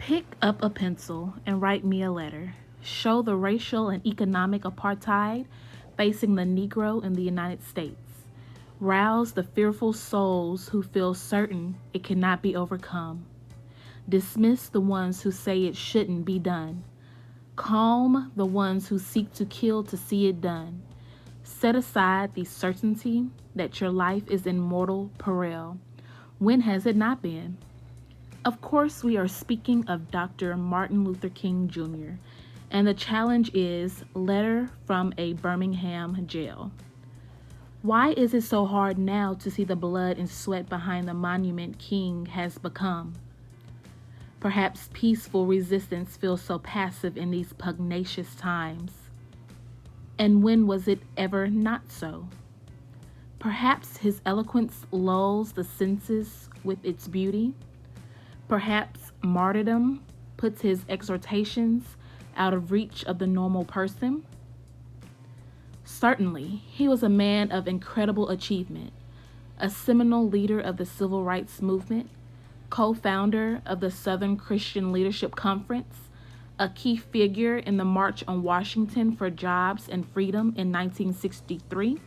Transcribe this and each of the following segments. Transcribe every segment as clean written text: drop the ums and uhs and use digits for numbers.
Pick up a pencil and write me a letter. Show the racial and economic apartheid facing the Negro in the United States. Rouse the fearful souls who feel certain it cannot be overcome. Dismiss the ones who say it shouldn't be done. Calm the ones who seek to kill to see it done. Set aside the certainty that your life is in mortal peril. When has it not been? Of course, we are speaking of Dr. Martin Luther King Jr., and the challenge is Letter from a Birmingham Jail. Why is it so hard now to see the blood and sweat behind the monument King has become? Perhaps peaceful resistance feels so passive in these pugnacious times. And when was it ever not so? Perhaps his eloquence lulls the senses with its beauty. Perhaps martyrdom puts his exhortations out of reach of the normal person. Certainly, he was a man of incredible achievement, a seminal leader of the civil rights movement, co-founder of the Southern Christian Leadership Conference, a key figure in the March on Washington for Jobs and Freedom in 1963,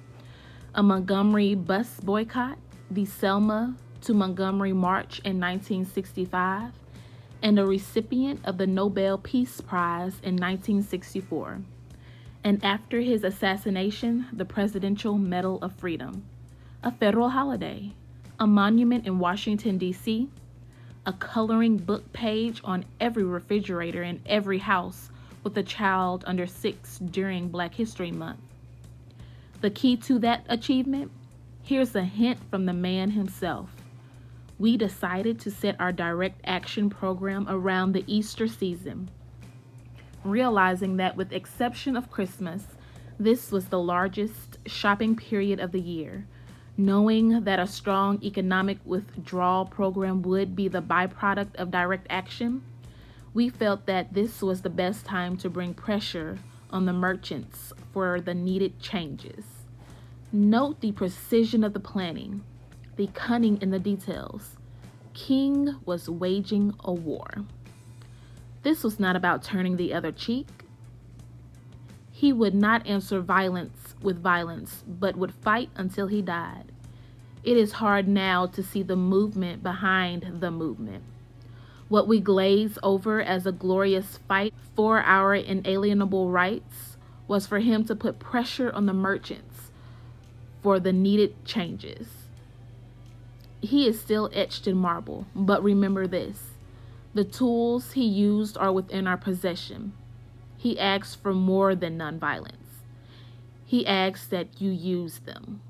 a Montgomery bus boycott, the Selma to Montgomery March in 1965, and a recipient of the Nobel Peace Prize in 1964, and after his assassination, the Presidential Medal of Freedom, a federal holiday, a monument in Washington, D.C., a coloring book page on every refrigerator in every house with a child under 6 during Black History Month. The key to that achievement? Here's a hint from the man himself. We decided to set our direct action program around the Easter season, realizing that with exception of Christmas, this was the largest shopping period of the year. Knowing that a strong economic withdrawal program would be the byproduct of direct action, we felt that this was the best time to bring pressure on the merchants for the needed changes. Note the precision of the planning, the cunning in the details. King was waging a war. This was not about turning the other cheek. He would not answer violence with violence, but would fight until he died. It is hard now to see the movement behind the movement. What we glaze over as a glorious fight for our inalienable rights was for him to put pressure on the merchants for the needed changes. He is still etched in marble, but remember this. The tools he used are within our possession. He asks for more than nonviolence. He asks that you use them.